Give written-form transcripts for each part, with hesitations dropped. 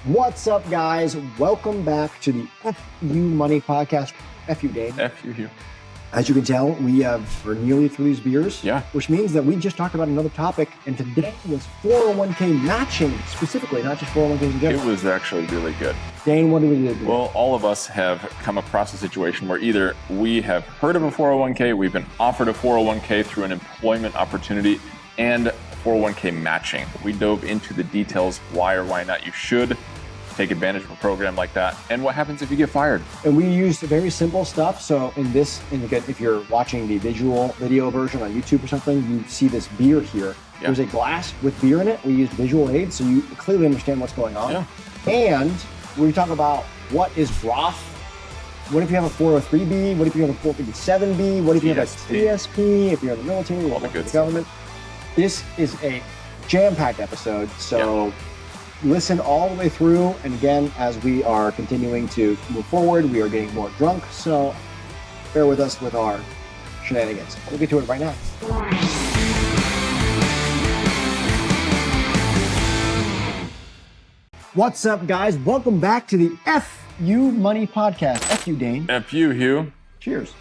What's up, guys? Welcome back to the FU Money Podcast. FU, Dane. FU, Hugh. As you can tell, we're nearly through these beers. Yeah. Which means that we just talked about another topic, and today was 401k matching specifically, not just 401ks in general. It was actually really good. Dane, what do we do today? Well, all of us have come across a situation where either we have heard of a 401k, we've been offered a 401k through an employment opportunity, and 401k matching. We dove into the details, why or why not you should take advantage of a program like that, and what happens if you get fired. And we used very simple stuff. So if you're watching the video version on YouTube or something, you see this beer here. Yeah. There's a glass with beer in it. We used visual aids, so you clearly understand what's going on. Yeah. And we talk about what is Roth. What if you have a 403B? What if you have a 457B? What if you have a TSP? If you're in the military, or the government. This is a jam-packed episode, so listen all the way through. And again, as we are continuing to move forward, we are getting more drunk, so bear with us with our shenanigans. We'll get to it right now. What's up, guys? Welcome back to the FU Money Podcast. FU, Dane. FU, Hugh. Cheers.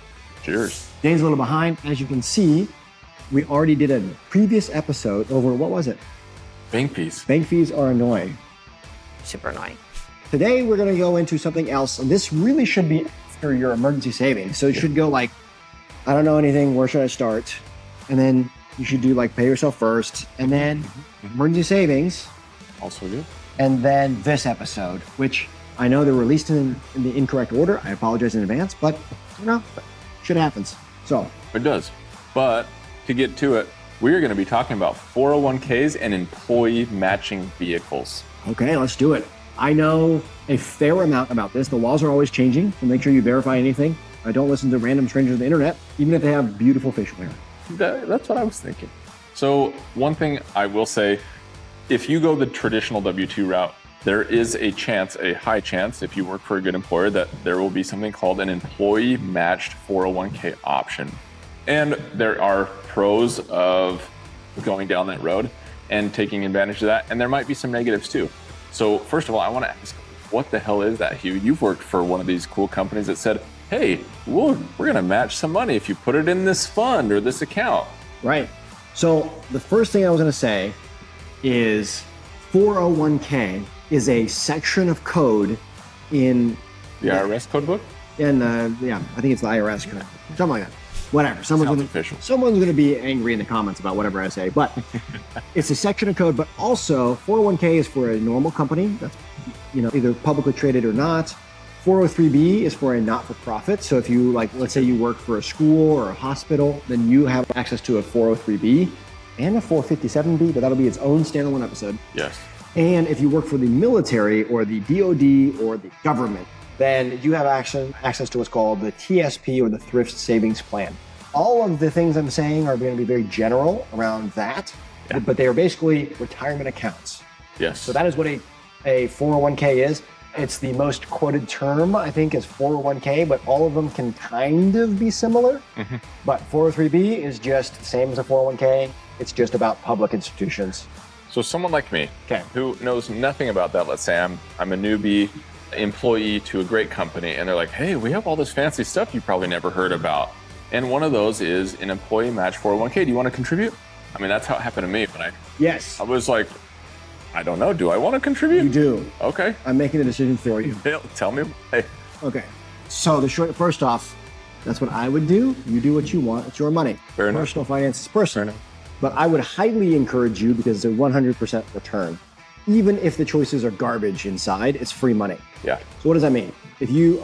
Cheers. Dane's a little behind. As you can see, we already did a previous episode over, what was it? Bank fees. Bank fees are annoying. Super annoying. Today, we're going to go into something else. And this really should be after your emergency savings. So it should go like, I don't know anything, where should I start? And then you should do like pay yourself first, and then emergency savings. Also good. And then this episode, which I know they're released in the incorrect order. I apologize in advance, but shit happens. So it does. But to get to it, we are going to be talking about 401ks and employee matching vehicles. Okay, let's do it. I know a fair amount about this. The laws are always changing, so make sure you verify anything. Don't listen to random strangers on the internet, even if they have beautiful facial hair. That's what I was thinking. So one thing I will say, if you go the traditional W-2 route, there is a high chance, if you work for a good employer, that there will be something called an employee matched 401k option. And there are pros of going down that road and taking advantage of that. And there might be some negatives too. So first of all, I want to ask, what the hell is that, Hugh? You've worked for one of these cool companies that said, hey, we're going to match some money if you put it in this fund or this account. Right. So the first thing I was going to say is 401k is a section of code in the IRS code book? I think it's the IRS code. Something like that. Whatever. Someone's going to be angry in the comments about whatever I say, but it's a section of code. But also 401k is for a normal company that's either publicly traded or not. 403b is for a not-for-profit. So if you let's say you work for a school or a hospital, then you have access to a 403b and a 457b, but that'll be its own standalone episode. Yes. And if you work for the military or the DoD or the government, then you have access to what's called the TSP or the Thrift Savings Plan. All of the things I'm saying are going to be very general around that, but they are basically retirement accounts. Yes. So that is what a 401k is. It's the most quoted term, I think, is 401k, but all of them can kind of be similar. Mm-hmm. But 403b is just the same as a 401k. It's just about public institutions. So someone like me, who knows nothing about that, let's say I'm a newbie employee to a great company, and they're like, hey, we have all this fancy stuff you probably never heard about. And one of those is an employee match 401k. Do you want to contribute? I mean, that's how it happened to me when I was like, I don't know, do I want to contribute? You do. Okay. I'm making the decision for you. Tell me. Hey. Okay. So first off, that's what I would do. You do what you want. It's your money. Fair enough. Personal finance is personal. Fair enough. But I would highly encourage you, because it's a 100% return. Even if the choices are garbage inside, it's free money. Yeah. So what does that mean? If you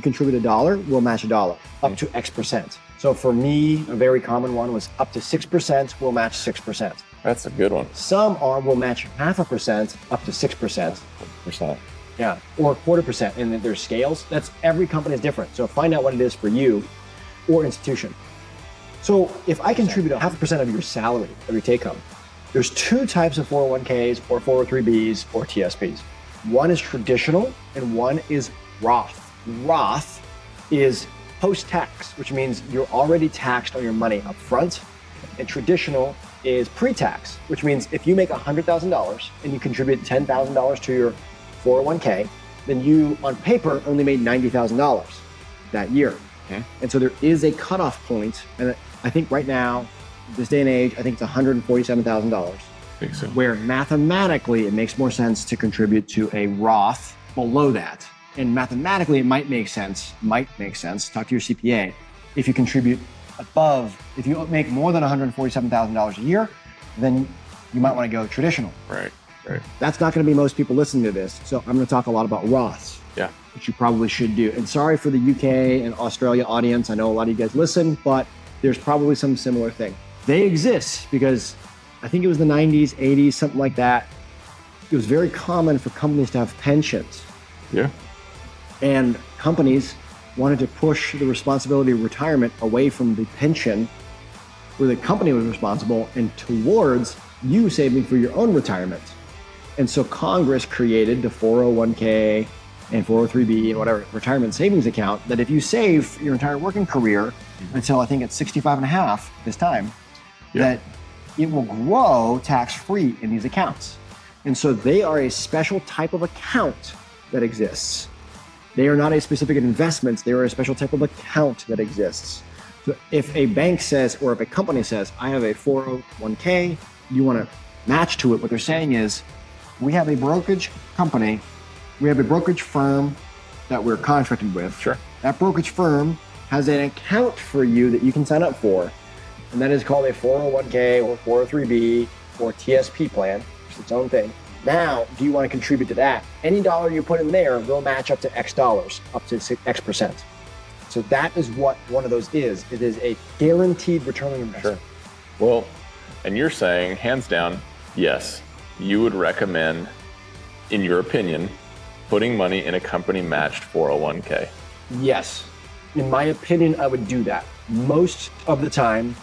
contribute $1, we'll match $1 up to X percent. So for me, a very common one was up to 6%, we'll match 6%. That's a good one. Some will match 0.5% up to 6%. Percent. Yeah, or 0.25%. And there's scales. Every company is different. So find out what it is for you or institution. So if I contribute 0.5% of your salary, of your take home, there's two types of 401ks or 403bs or TSPs. One is traditional and one is Roth. Roth is post-tax, which means you're already taxed on your money up front. And traditional is pre-tax, which means if you make $100,000 and you contribute $10,000 to your 401k, then you, on paper, only made $90,000 that year. Okay. And so there is a cutoff point, and I think right now, this day and age, I think it's $147,000. I think so. Where mathematically it makes more sense to contribute to a Roth below that. And mathematically it might make sense, talk to your CPA, if you contribute above, if you make more than $147,000 a year, then you might want to go traditional. Right. That's not going to be most people listening to this. So I'm going to talk a lot about Roths. Yeah. Which you probably should do. And sorry for the UK and Australia audience. I know a lot of you guys listen, but there's probably some similar thing. They exist because I think it was the 90s, 80s, something like that. It was very common for companies to have pensions. Yeah. And companies wanted to push the responsibility of retirement away from the pension where the company was responsible and towards you saving for your own retirement. And so Congress created the 401k and 403b and whatever retirement savings account that if you save your entire working career until I think it's 65 and a half this time, that it will grow tax-free in these accounts. And so they are a special type of account that exists. They are not a specific investment. They are a special type of account that exists. So if a bank says, or if a company says, I have a 401k, you want to match to it, what they're saying is, we have a brokerage company, we have a brokerage firm that we're contracted with. Sure. That brokerage firm has an account for you that you can sign up for. And that is called a 401k or 403b or TSP plan, which is its own thing. Now, do you want to contribute to that? Any dollar you put in there will match up to X dollars, up to X percent. So that is what one of those is. It is a guaranteed return on investment. Sure. Well, and you're saying, hands down, yes, you would recommend, in your opinion, putting money in a company matched 401k. Yes. In my opinion, I would do that. Most of the time,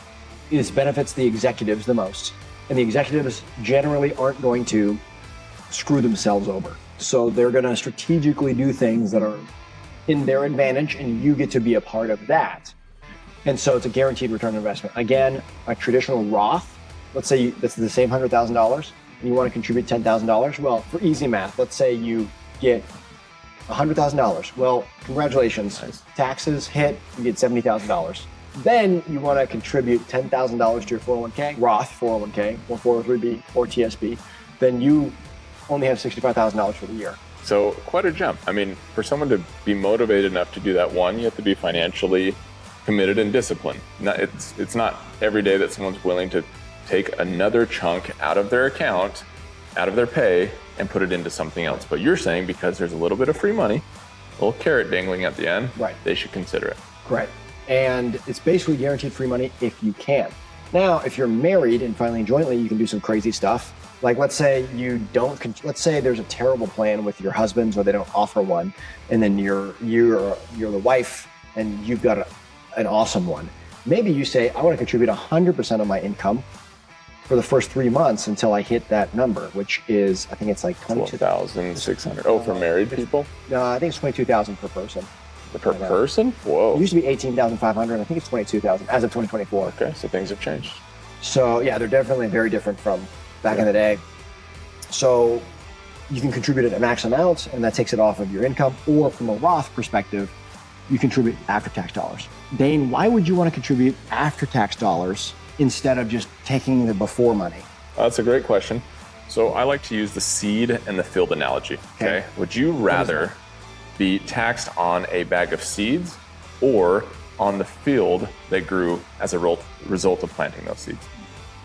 it benefits the executives the most. And the executives generally aren't going to screw themselves over. So they're going to strategically do things that are in their advantage, and you get to be a part of that. And so it's a guaranteed return on investment. Again, a traditional Roth, let's say that's the same $100,000, and you want to contribute $10,000. Well, for easy math, let's say you get $100,000. Well, congratulations. Nice. Taxes hit, you get $70,000. Then you want to contribute $10,000 to your 401k, Roth 401k, or 403b, or TSP. Then you only have $65,000 for the year. So quite a jump. I mean, for someone to be motivated enough to do that, one, you have to be financially committed and disciplined. It's not every day that someone's willing to take another chunk out of their account, out of their pay, and put it into something else. But you're saying because there's a little bit of free money, a little carrot dangling at the end, right, they should consider it. Correct. And it's basically guaranteed free money if you can. Now, if you're married and filing jointly, you can do some crazy stuff. Like let's say let's say there's a terrible plan with your husbands or they don't offer one, and then you're the wife and you've got an awesome one. Maybe you say, I want to contribute 100% of my income for the first 3 months until I hit that number, which is, I think it's like $12,600. Oh, for married people? No, I think it's $22,000 per person. Per person? Whoa. It used to be $18,500. I think it's $22,000 as of 2024. Okay, so things have changed. So yeah, they're definitely very different from back in the day. So you can contribute at a max amount, and that takes it off of your income. Or from a Roth perspective, you contribute after-tax dollars. Dane, why would you want to contribute after-tax dollars instead of just taking the before money? That's a great question. So I like to use the seed and the field analogy. Okay. Would you rather be taxed on a bag of seeds or on the field that grew as a result of planting those seeds?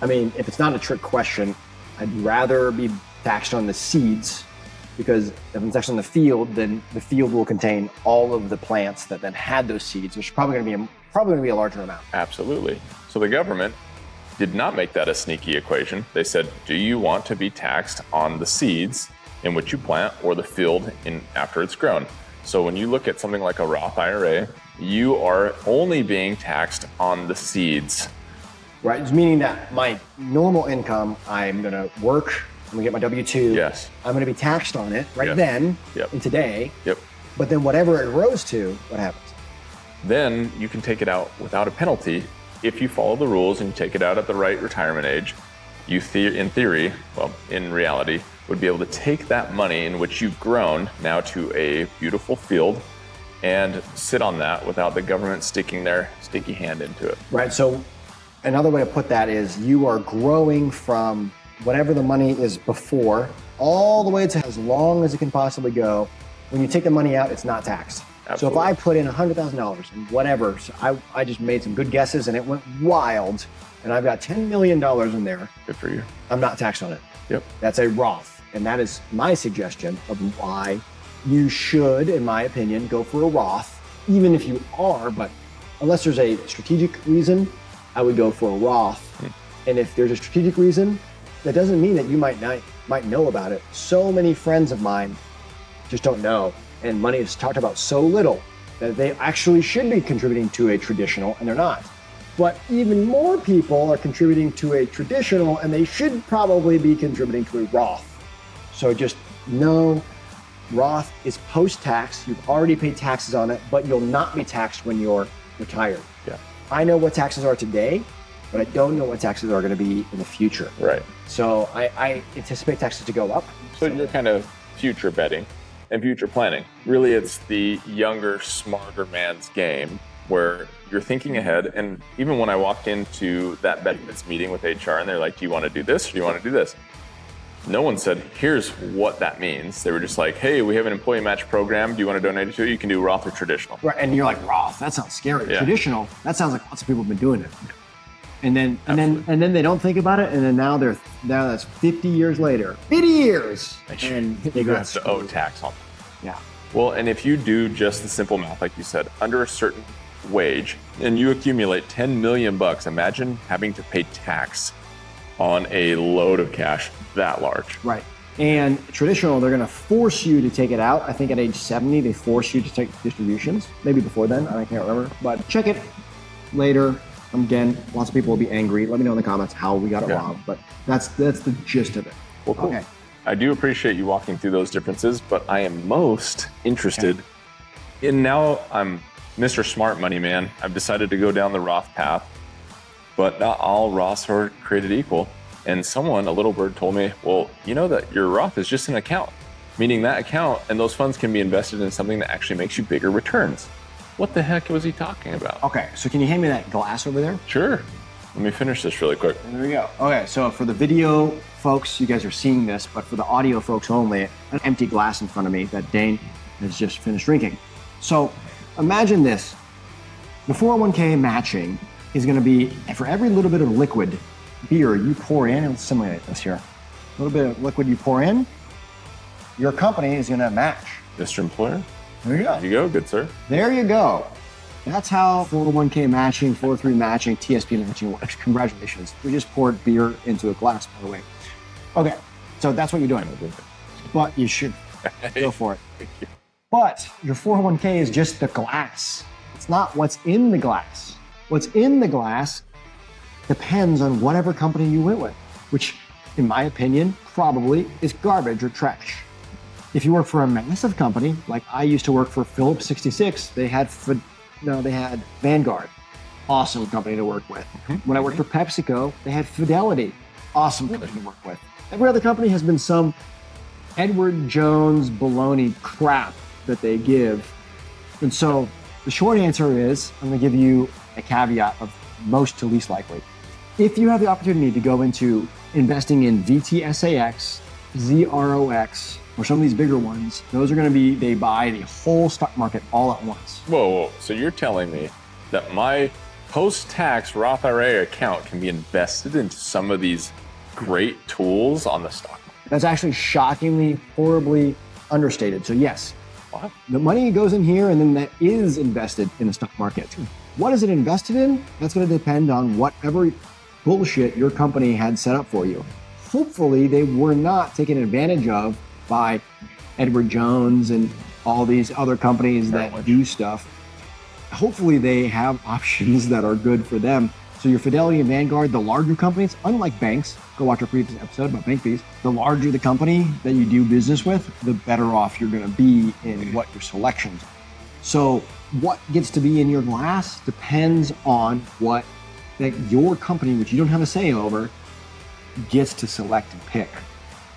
I mean, if it's not a trick question, I'd rather be taxed on the seeds, because if I'm taxed on the field, then the field will contain all of the plants that then had those seeds, which is probably going to be a larger amount. Absolutely. So the government did not make that a sneaky equation. They said, do you want to be taxed on the seeds in which you plant or the field after it's grown? So when you look at something like a Roth IRA, you are only being taxed on the seeds. Right, it's meaning that my normal income, I'm going to work, I'm going to get my W-2. Yes. I'm going to be taxed on it right Yep. then Yep. and today. Yep. But then whatever it grows to, what happens? Then you can take it out without a penalty if you follow the rules and you take it out at the right retirement age. You in theory, well, in reality, would be able to take that money in which you've grown now to a beautiful field and sit on that without the government sticking their sticky hand into it. Right. So another way to put that is you are growing from whatever the money is before all the way to as long as it can possibly go. When you take the money out, it's not taxed. Absolutely. So if I put in $100,000 and whatever, so I just made some good guesses and it went wild, and I've got $10 million in there. Good for you. I'm not taxed on it. Yep. That's a Roth. And that is my suggestion of why you should, in my opinion, go for a Roth, even if you are, but unless there's a strategic reason, I would go for a Roth. And if there's a strategic reason, that doesn't mean that you might know about it. So many friends of mine just don't know. And money is talked about so little that they actually should be contributing to a traditional, and they're not. But even more people are contributing to a traditional, and they should probably be contributing to a Roth. So just know Roth is post-tax. You've already paid taxes on it, but you'll not be taxed when you're retired. Yeah. I know what taxes are today, but I don't know what taxes are going to be in the future. Right. So I anticipate taxes to go up. So you're kind of future betting and future planning. Really, it's the younger, smarter man's game where you're thinking ahead. And even when I walked into that benefits meeting with HR and they're like, do you want to do this or do you want to do this? No one said, here's what that means. They were just like, hey, we have an employee match program. Do you want to donate to it? You can do Roth or traditional. Right, and you're like, Roth, that sounds scary. Yeah. Traditional, that sounds like lots of people have been doing it. And then they don't think about it, and then now that's 50 years later. 50 years! And you have to owe tax on it. Yeah. Well, and if you do just the simple math, like you said, under a certain wage, and you accumulate $10 million, imagine having to pay tax on a load of cash that large. Right. And traditional, they're going to force you to take it out. I think at age 70, they force you to take distributions. Maybe before then, I can't remember. But check it later. Again, lots of people will be angry. Let me know in the comments how we got it wrong. But that's the gist of it. Well, cool. Okay. I do appreciate you walking through those differences, but I am most interested in now I'm Mr. Smart Money Man. I've decided to go down the Roth path, but not all Roths are created equal. And someone, a little bird, told me, well, you know that your Roth is just an account, meaning that account and those funds can be invested in something that actually makes you bigger returns. What the heck was he talking about? Okay, so can you hand me that glass over there? Sure. Let me finish this really quick. There we go. Okay, so for the video folks, you guys are seeing this, but for the audio folks only, an empty glass in front of me that Dane has just finished drinking. So imagine this. The 401k matching is going to be, for every little bit of liquid beer you pour in, and let's simulate this here. A little bit of liquid you pour in, your company is going to match. Mr. Employer? There you go. There you go, good sir. There you go. That's how 401k matching, 403 matching, TSP matching works. Congratulations. We just poured beer into a glass, by the way. Okay, so that's what you're doing. But you should go for it. Thank you. But your 401k is just the glass. It's not what's in the glass. What's in the glass depends on whatever company you went with, which, in my opinion, probably is garbage or trash. If you work for a massive company, like I used to work for Phillips 66, they had Vanguard, awesome company to work with. When I worked for PepsiCo, they had Fidelity, awesome company to work with. Every other company has been some Edward Jones baloney crap that they give. And so the short answer is, I'm gonna give you a caveat of most to least likely. If you have the opportunity to go into investing in VTSAX, ZROX, or some of these bigger ones, those are going to be, they buy the whole stock market all at once. Whoa. So you're telling me that my post-tax Roth IRA account can be invested into some of these great tools on the stock market? That's actually shockingly, horribly understated. So yes, What? the money goes in here and then that is invested in the stock market. What is it invested in? That's going to depend on whatever bullshit your company had set up for you. Hopefully they were not taken advantage of by Edward Jones and all these other companies that do stuff. Hopefully they have options that are good for them. So your Fidelity and Vanguard, the larger companies, unlike banks, go watch our previous episode about bank fees, the larger the company that you do business with, the better off you're gonna be in what your selections are. So what gets to be in your glass depends on what that your company, which you don't have a say over, gets to select and pick.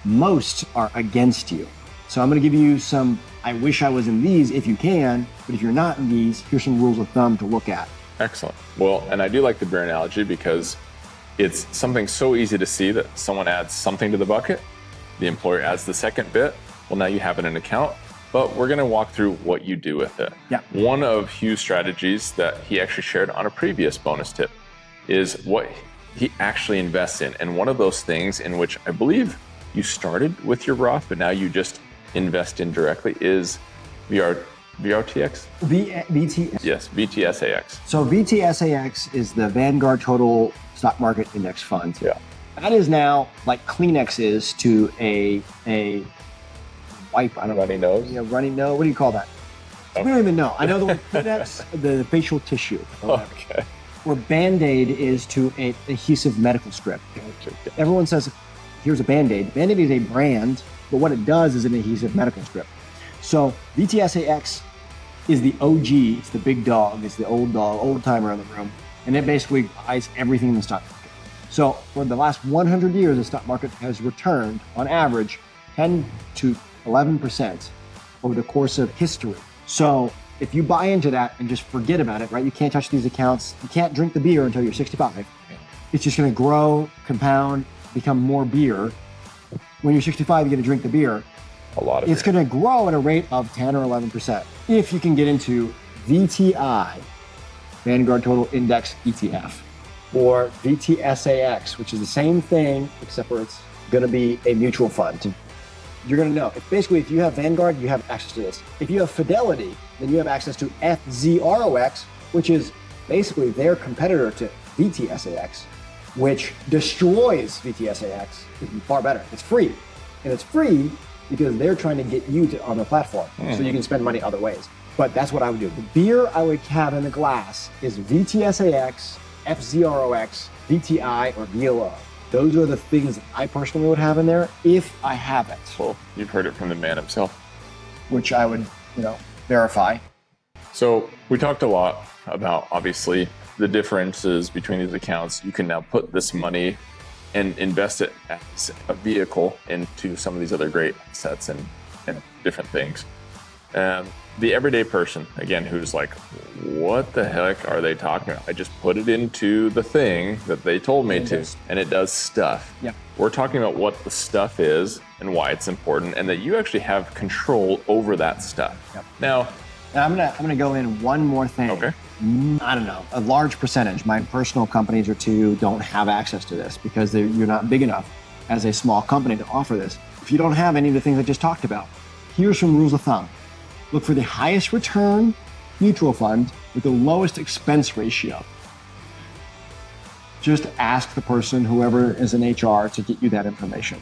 Most are against you. So I'm going to give you some, I wish I was in these if you can, but if you're not in these, here's some rules of thumb to look at. Excellent. Well, and I do like the beer analogy because it's something so easy to see that someone adds something to the bucket, the employer adds the second bit. Well, now you have it in an account, but we're going to walk through what you do with it. Yeah. One of Hugh's strategies that he actually shared on a previous bonus tip is what he actually invests in. And one of those things in which I believe you started with your Roth, but now you just invest in directly is VRTX? VTS. Yes, VTSAX. So VTSAX is the Vanguard Total Stock Market Index Fund. Yeah. That is now like Kleenex is to a wipe. I don't know. Runny nose? Yeah, runny nose. What do you call that? We don't even know. I know the word Kleenex, the facial tissue. Okay. Or Band-Aid is to an adhesive medical strip. Everyone says, here's a Band-Aid. Band-Aid is a brand, but what it does is an adhesive medical strip. So VTSAX is the OG, it's the big dog, it's the old dog, old timer in the room, and it basically buys everything in the stock market. So for the last 100 years, the stock market has returned, on average, 10 to 11% over the course of history. So if you buy into that and just forget about it, right? You can't touch these accounts. You can't drink the beer until you're 65. It's just going to grow, compound, become more beer. When you're 65, you're going to drink the beer. A lot of It's going to grow at a rate of 10 or 11%. If you can get into VTI, Vanguard Total Index ETF, or VTSAX, which is the same thing, except for it's going to be a mutual fund. You're going to know. Basically, if you have Vanguard, you have access to this. If you have Fidelity, then you have access to FZROX, which is basically their competitor to VTSAX, which destroys VTSAX. It's far better. It's free. And it's free because they're trying to get you on the platform so you can spend money other ways. But that's what I would do. The beer I would have in the glass is VTSAX, FZROX, VTI, or VLO. Those are the things that I personally would have in there if I have it. Well, you've heard it from the man himself. Which I would, verify. So we talked a lot about, obviously, the differences between these accounts. You can now put this money and invest it as a vehicle into some of these other great assets and different things. The everyday person, again, who's like, what the heck are they talking about? I just put it into the thing that they told me to, and it does stuff. Yeah. We're talking about what the stuff is and why it's important, and that you actually have control over that stuff. Yep. Now, I'm gonna go in one more thing. Okay. I don't know, a large percentage, my personal companies or two don't have access to this because you're not big enough as a small company to offer this. If you don't have any of the things I just talked about, here's some rules of thumb. Look for the highest return mutual fund with the lowest expense ratio. Just ask the person, whoever is in HR, to get you that information.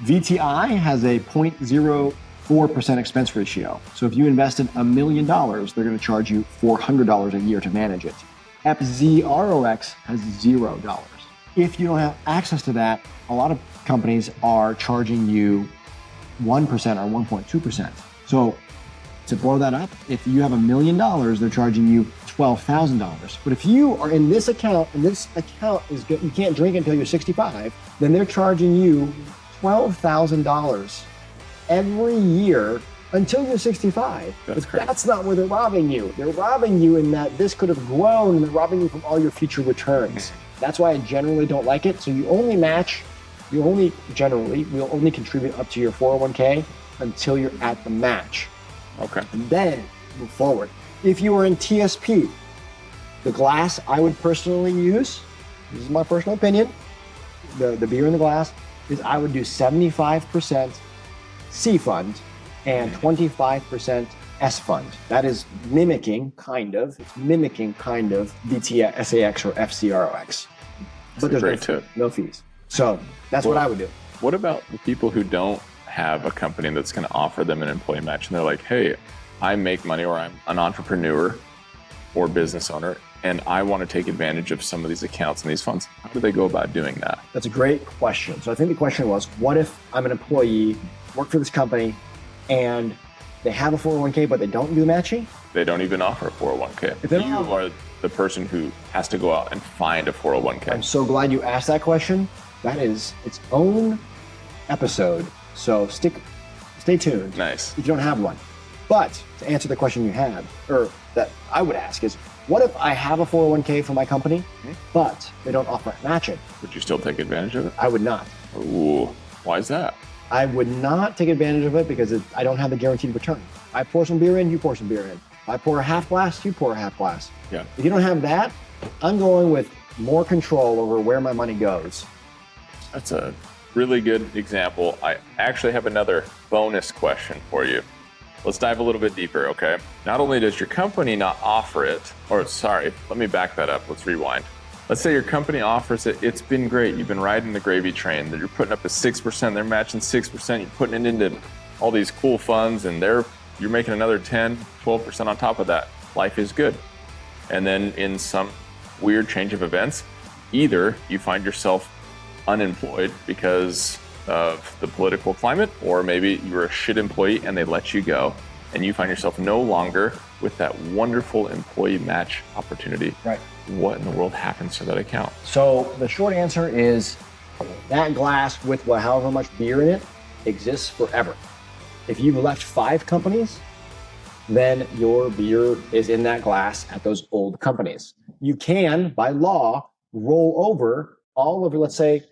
VTI has a 0.04% expense ratio. So if you invested $1 million, they're going to charge you $400 a year to manage it. FZROX has $0. If you don't have access to that, a lot of companies are charging you 1% or 1.2%. So to blow that up, if you have $1 million, they're charging you $12,000. But if you are in this account, and this account is good, you can't drink until you're 65, then they're charging you $12,000 every year until you're 65. That's crazy. That's not where they're robbing you. They're robbing you in that this could have grown, and they're robbing you from all your future returns. That's why I generally don't like it. So you only match, will only contribute up to your 401k until you're at the match. okay. And then move forward. If you are in TSP, the glass I would personally use, this is my personal opinion, the beer in the glass, is I would do 75% C fund and 25% S fund. That is mimicking kind of VTSAX or FCROX. But there's great tip. no fees. So that's what I would do. What about the people who don't have a company that's going to offer them an employee match, and they're like, hey, I make money, or I'm an entrepreneur or business owner, and I want to take advantage of some of these accounts and these funds? How do they go about doing that? That's a great question. So I think the question was, what if I'm an employee, work for this company, and they have a 401k, but they don't do matching? They don't even offer a 401k. If they You don't- are the person who has to go out and find a 401k. I'm so glad you asked that question. That is its own episode. So stay tuned. Nice. If you don't have one. But to answer the question you had, or that I would ask is, what if I have a 401k for my company, but they don't offer matching? Would you still take advantage of it? I would not. Ooh, why is that? I would not take advantage of it because I don't have the guaranteed return. I pour some beer in, you pour some beer in. If I pour a half glass, you pour a half glass. Yeah. If you don't have that, I'm going with more control over where my money goes. That's a really good example. I actually have another bonus question for you. Let's dive a little bit deeper, okay? Not only does your company not offer it, or sorry, let me back that up. Let's rewind. Let's say your company offers it. It's been great. You've been riding the gravy train. You're putting up to 6%. They're matching 6%. You're putting it into all these cool funds, and you're making another 10, 12% on top of that. Life is good. And then in some weird change of events, either you find yourself unemployed because of the political climate, or maybe you're a shit employee and they let you go, and you find yourself no longer with that wonderful employee match opportunity. Right. What in the world happens to that account? So the short answer is that glass with however much beer in it exists forever. If you've left 5 companies, then your beer is in that glass at those old companies. You can, by law, roll over all of your, let's say,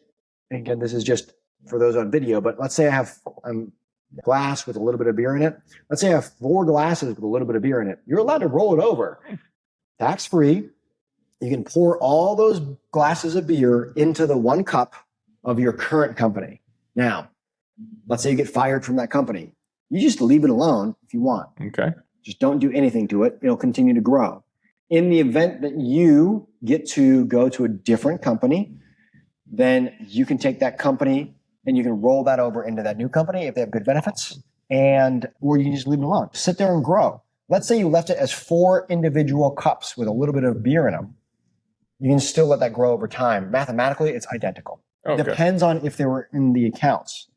and again, this is just for those on video, but let's say I have glass with a little bit of beer in it. Let's say I have 4 glasses with a little bit of beer in it. You're allowed to roll it over. Tax-free. You can pour all those glasses of beer into the 1 cup of your current company. Now, let's say you get fired from that company. You just leave it alone if you want. Okay. Just don't do anything to it. It'll continue to grow. In the event that you get to go to a different company, then you can take that company and you can roll that over into that new company if they have good benefits, or you can just leave it alone. Sit there and grow. Let's say you left it as 4 individual cups with a little bit of beer in them. You can still let that grow over time. Mathematically, it's identical. Okay. It depends on if they were in the accounts.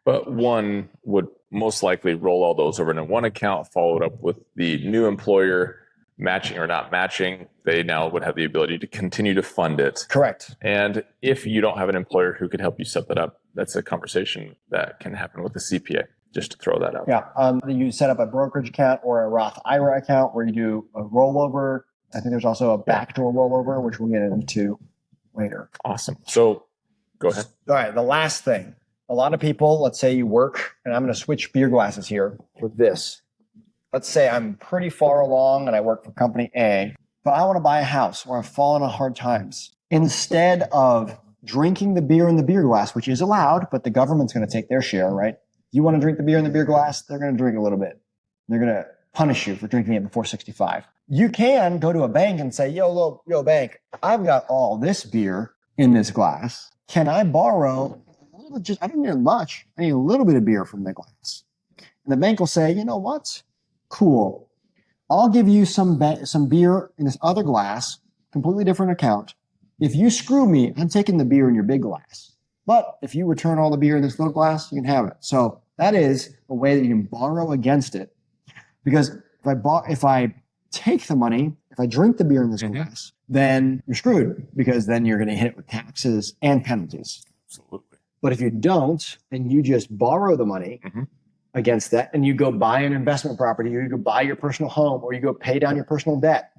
But one would most likely roll all those over into one account, followed up with the new employer matching or not matching. They now would have the ability to continue to fund it. Correct. And if you don't have an employer who could help you set that up, that's a conversation that can happen with the CPA, just to throw that out. Yeah. You set up a brokerage account or a Roth IRA account where you do a rollover. I think there's also a backdoor rollover, which we'll get into later. Awesome. So go ahead. All right. The last thing. A lot of people, let's say you work, and I'm going to switch beer glasses here for this. Let's say I'm pretty far along and I work for company A, but I want to buy a house where I've fallen on hard times. Instead of drinking the beer in the beer glass, which is allowed, but the government's going to take their share, right? You want to drink the beer in the beer glass, they're going to drink a little bit. They're going to punish you for drinking it before 65. You can go to a bank and say, yo, bank, I've got all this beer in this glass. Can I borrow I don't need much. I need a little bit of beer from the glass. And the bank will say, you know what? Cool. I'll give you some beer in this other glass, completely different account. If you screw me, I'm taking the beer in your big glass. But if you return all the beer in this little glass, you can have it. So that is a way that you can borrow against it. Because if I take the money, if I drink the beer in this glass, then you're screwed, because then you're going to hit it with taxes and penalties. Absolutely. But if you don't, and you just borrow the money against that, and you go buy an investment property, or you go buy your personal home, or you go pay down your personal debt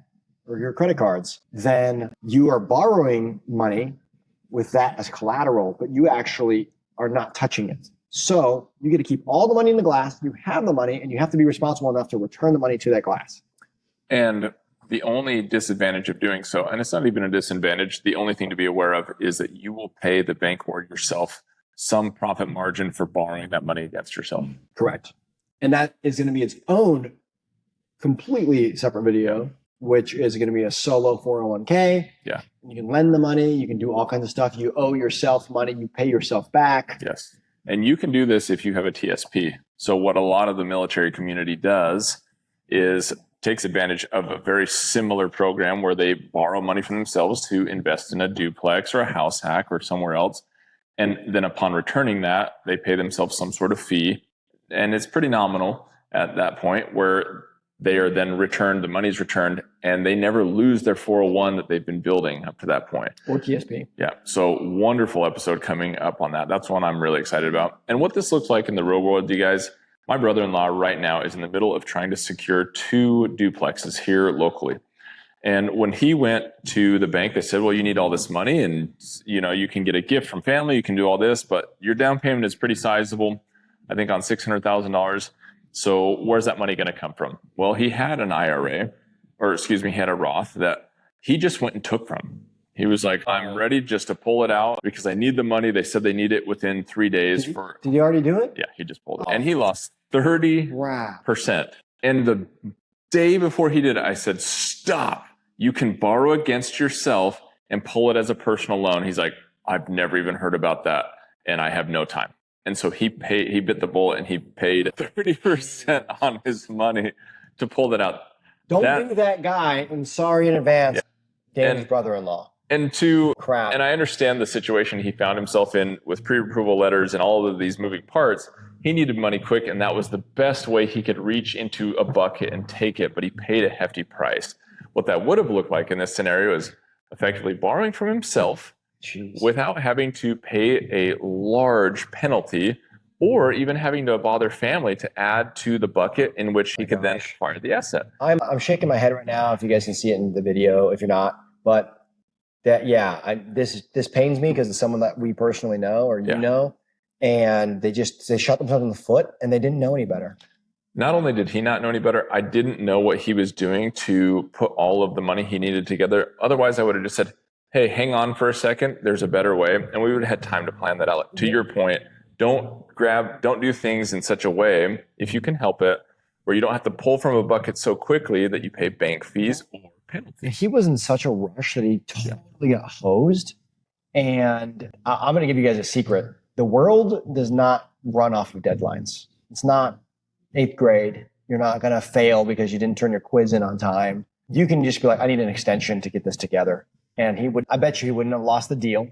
or your credit cards, then you are borrowing money with that as collateral, but you actually are not touching it. So you get to keep all the money in the glass. You have the money, and you have to be responsible enough to return the money to that glass. And the only disadvantage of doing so, and it's not even a disadvantage, the only thing to be aware of is that you will pay the bank or yourself some profit margin for borrowing that money against yourself. Correct. And that is going to be its own completely separate video, which is going to be a solo 401k. Yeah. You can lend the money. You can do all kinds of stuff. You owe yourself money. You pay yourself back. Yes. And you can do this if you have a TSP. So what a lot of the military community does is takes advantage of a very similar program where they borrow money from themselves to invest in a duplex or a house hack or somewhere else. And then upon returning that, they pay themselves some sort of fee. And it's pretty nominal at that point, where They are then returned, the money's returned, and they never lose their 401 that they've been building up to that point. Or TSP. Yeah. So wonderful episode coming up on that. That's one I'm really excited about. And what this looks like in the real world, you guys, my brother-in-law right now is in the middle of trying to secure 2 duplexes here locally. And when he went to the bank, they said, well, you need all this money and, you can get a gift from family. You can do all this, but your down payment is pretty sizable, I think on $600,000. So where's that money going to come from? Well, he had an IRA, he had a Roth that he just went and took from. He was like, I'm ready just to pull it out because I need the money. They said they need it within 3 days. Did he already do it? Yeah, he just pulled it. And he lost 30%. And the day before he did it, I said, stop. You can borrow against yourself and pull it as a personal loan. He's like, I've never even heard about that. And I have no time. And so he bit the bullet and he paid 30% on his money to pull that out. Don't be that guy. I'm sorry in advance. Yeah. Dan's brother-in-law. And I understand the situation he found himself in with pre-approval letters and all of these moving parts. He needed money quick, and that was the best way he could reach into a bucket and take it, but he paid a hefty price. What that would have looked like in this scenario is effectively borrowing from himself without having to pay a large penalty or even having to bother family to add to the bucket in which he could then acquire the asset. I'm shaking my head right now if you guys can see it in the video, if you're not, but this pains me because it's someone that we personally know or you know, and they shot themselves in the foot and they didn't know any better. Not only did he not know any better, I didn't know what he was doing to put all of the money he needed together. Otherwise, I would have just said, hey, hang on for a second. There's a better way. And we would have had time to plan that out. To your point, don't do things in such a way, if you can help it, where you don't have to pull from a bucket so quickly that you pay bank fees or penalties. He was in such a rush that he totally got hosed. And I'm going to give you guys a secret. The world does not run off of deadlines. It's not 8th grade. You're not going to fail because you didn't turn your quiz in on time. You can just be like, I need an extension to get this together. And I bet you he wouldn't have lost the deal.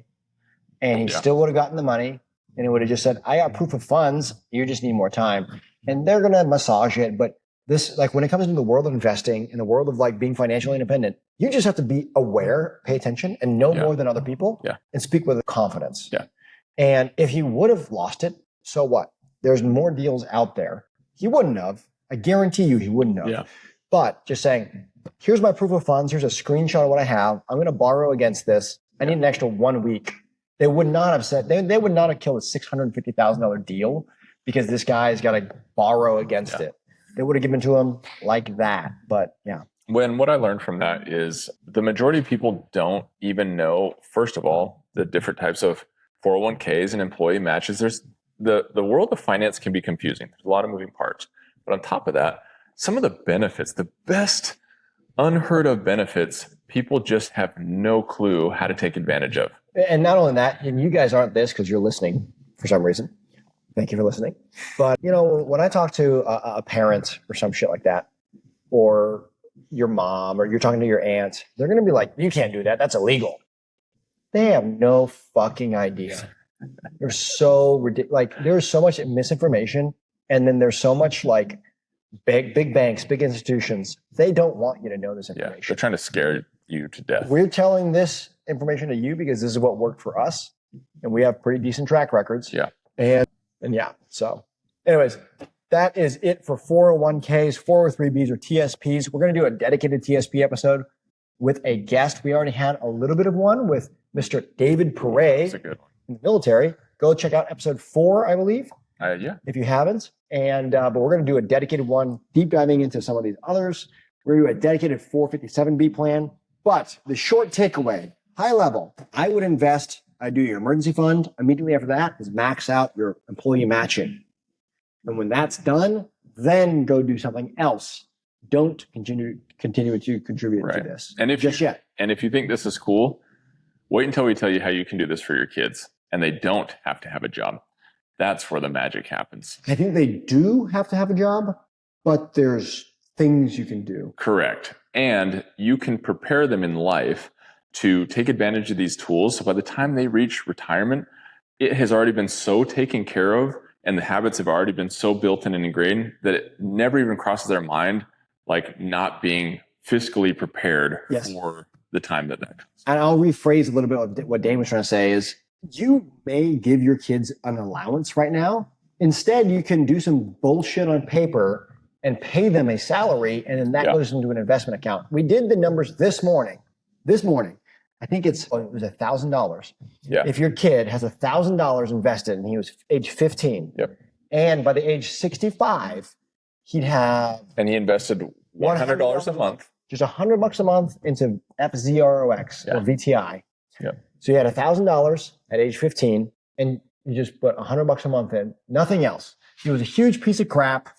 And he still would have gotten the money. And he would have just said, I got proof of funds. You just need more time. And they're going to massage it. But this, like when it comes into the world of investing, in the world of like being financially independent, you just have to be aware, pay attention, and know more than other people and speak with confidence. Yeah. And if he would have lost it, so what? There's more deals out there. He wouldn't have. I guarantee you he wouldn't have. Yeah. But just saying, here's my proof of funds. Here's a screenshot of what I have. I'm going to borrow against this. I need an extra 1 week. They would not have said, they would not have killed a $650,000 deal because this guy's got to borrow against it. They would have given to him like that. But what I learned from that is the majority of people don't even know, first of all, the different types of 401ks and employee matches. There's the world of finance can be confusing. There's a lot of moving parts. But on top of that, some of the benefits, the best unheard of benefits, people just have no clue how to take advantage of. And not only that, and you guys aren't this because you're listening for some reason. Thank you for listening. But, when I talk to a parent or some shit like that, or your mom, or you're talking to your aunt, they're going to be like, you can't do that. That's illegal. They have no fucking idea. They're so ridiculous. Like, there's so much misinformation. And then there's so much like big banks, big institutions. They don't want you to know this information. Yeah, they're trying to scare you to death. We're telling this information to you because this is what worked for us. And we have pretty decent track records. Yeah. And so anyways, that is it for 401ks, 403bs, or TSPs. We're going to do a dedicated TSP episode with a guest. We already had a little bit of one with Mr. David Perret. That's a good one. In the military. Go check out episode 4, I believe. If you haven't. And but we're going to do a dedicated one, deep diving into some of these others. We're going to do a dedicated 457B plan. But the short takeaway, high level, I would invest. I do your emergency fund. Immediately after that is max out your employee matching. And when that's done, then go do something else. Don't continue to contribute to this. And if yet. And if you think this is cool, wait until we tell you how you can do this for your kids. And they don't have to have a job. That's where the magic happens. I think they do have to have a job, but there's things you can do. Correct. And you can prepare them in life to take advantage of these tools. So by the time they reach retirement, it has already been so taken care of and the habits have already been so built in and ingrained that it never even crosses their mind, like not being fiscally prepared Yes. for the time that comes. And I'll rephrase a little bit what Dane was trying to say is you may give your kids an allowance right now. Instead, you can do some bullshit on paper and pay them a salary, and then that goes into an investment account. We did the numbers this morning. I think it was $1,000. Yeah. If your kid has $1,000 invested and he was age 15, and by the age 65, he'd have... And he invested $100 a month. Just $100 a month into FZROX or VTI. Yep. So you had $1,000 at age 15, and you just put $100 a month in, nothing else. He was a huge piece of crap,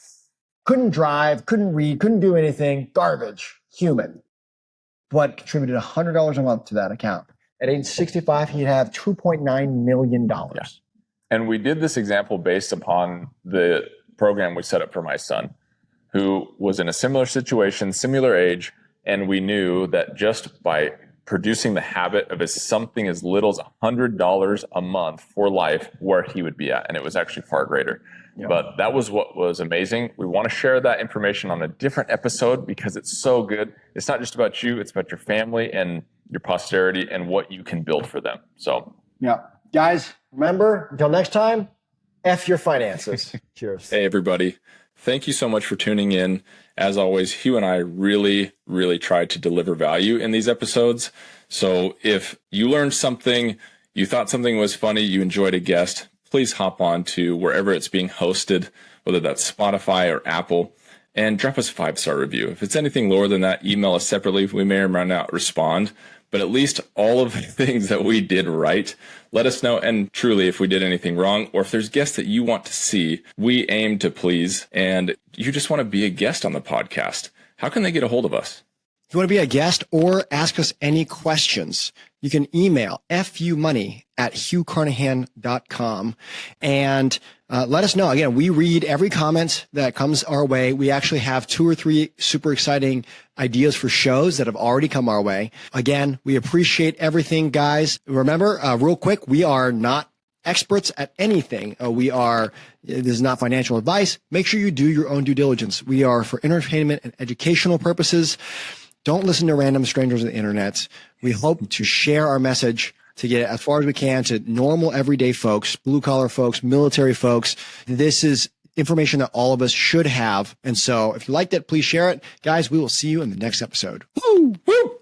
couldn't drive, couldn't read, couldn't do anything, garbage, human, but contributed $100 a month to that account. At age 65, he'd have $2.9 million. Yeah. And we did this example based upon the program we set up for my son, who was in a similar situation, similar age, and we knew that just by producing the habit of something as little as $100 a month for life, where he would be at. And it was actually far greater. But that was what was amazing. We want to share that information on a different episode because it's so good. It's not just about you, it's about your family and your posterity and what you can build for them. So, guys, remember, until next time, F your finances. Cheers. Hey, everybody. Thank you so much for tuning in. As always, Hugh and I really, really tried to deliver value in these episodes. So if you learned something, you thought something was funny, you enjoyed a guest, please hop on to wherever it's being hosted, whether that's Spotify or Apple, and drop us a 5-star review. If it's anything lower than that, email us separately. We may or may not respond, but at least all of the things that we did right, let us know. And truly, if we did anything wrong, or if there's guests that you want to see, we aim to please, and you just want to be a guest on the podcast, how can they get a hold of us? If you want to be a guest or ask us any questions, you can email fumoney@hughcarnahan.com and let us know. Again, we read every comment that comes our way. We actually have 2 or 3 super exciting ideas for shows that have already come our way. Again, we appreciate everything, guys. Remember, real quick, we are not experts at anything. This is not financial advice. Make sure you do your own due diligence. We are for entertainment and educational purposes. Don't listen to random strangers on the internet. We hope to share our message to get as far as we can to normal, everyday folks, blue collar folks, military folks. This is information that all of us should have. And so if you liked it, please share it. Guys, we will see you in the next episode. Woo! Woo!